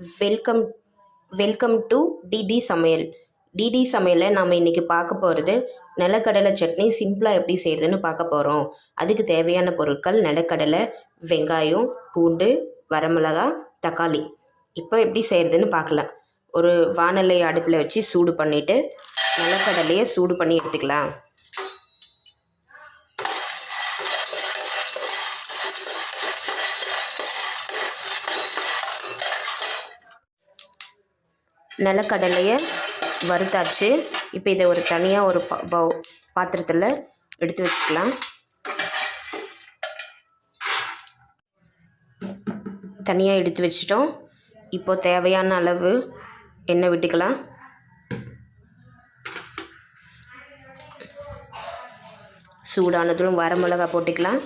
Welcome welcome to DD சமையல். DD சமையலில் நாம் இன்றைக்கி பார்க்க போகிறது நிலக்கடலை சட்னி சிம்பிளாக எப்படி செய்கிறதுன்னு பார்க்க போகிறோம். அதுக்கு தேவையான பொருட்கள் நிலக்கடலை, வெங்காயம், பூண்டு, வரமிளகாய், தக்காளி. இப்போ எப்படி செய்கிறதுன்னு பார்க்கலாம். ஒரு வாணலை அடுப்பில் வச்சு சூடு பண்ணிவிட்டு நிலக்கடலையை சூடு பண்ணி எடுத்துக்கலாம். நிலக்கடலையை வறுத்தாச்சு. இப்போ இதை ஒரு தனியாக ஒரு பாத்திரத்தில் எடுத்து வச்சுக்கலாம். தனியாக எடுத்து வச்சிட்டோம். இப்போ தேவையான அளவு எண்ணெய் விட்டுக்கலாம். சூடானதும் வரமிளகாய் போட்டுக்கலாம்.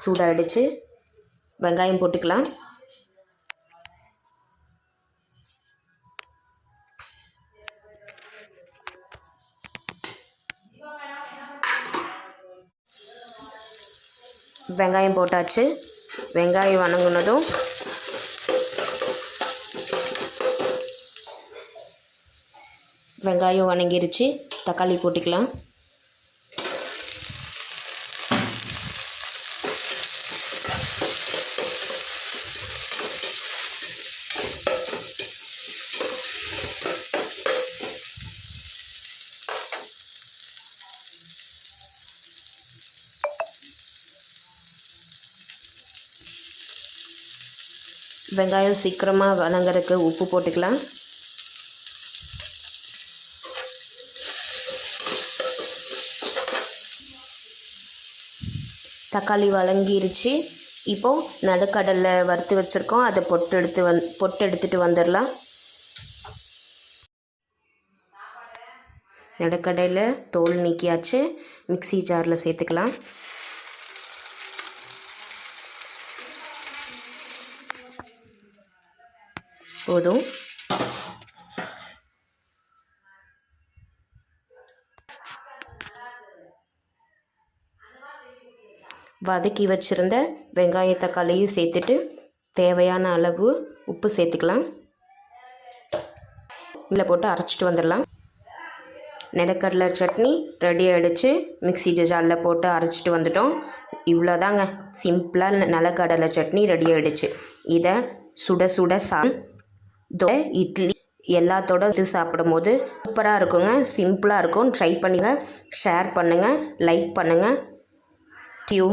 சூடாகிடுச்சு. வெங்காயம் போட்டுக்கலாம். வெங்காயம் போட்டாச்சு. வெங்காயம் வணங்கினதும் வெங்காயம் வணங்கிருச்சு. தக்காளி போட்டுக்கலாம். வெங்காயம் சீக்கிரமாக வணங்குறதுக்கு உப்பு போட்டுக்கலாம். தக்காளி வதங்கிருச்சு. இப்போது நடுக்கடலை வறுத்து வச்சுருக்கோம், அதை பொட்டு எடுத்துகிட்டு வந்துடலாம். நடுக்கடலை தோல் நீக்கியாச்சு. மிக்ஸி ஜாரில் சேர்த்துக்கலாம். போதும். வதக்கி வச்சுருந்த வெங்காய தக்காளியும் சேர்த்துட்டு தேவையான அளவு உப்பு சேர்த்துக்கலாம். இதில் போட்டு அரைச்சிட்டு வந்துடலாம். நிலக்கடலை சட்னி ரெடி ஆகிடுச்சு. மிக்ஸி ஜாரில் போட்டு அரைச்சிட்டு வந்துட்டோம். இவ்வளோதாங்க, சிம்பிளாக நிலக்கடலை சட்னி ரெடி ஆகிடுச்சு. இதை சுட சுட இட்லி எல்லாத்தோட சாப்பிடும் போது சூப்பராக இருக்குங்க. சிம்பிளாக இருக்கும். ட்ரை பண்ணுங்கள், ஷேர் பண்ணுங்கள், லைக் பண்ணுங்கள். டியூ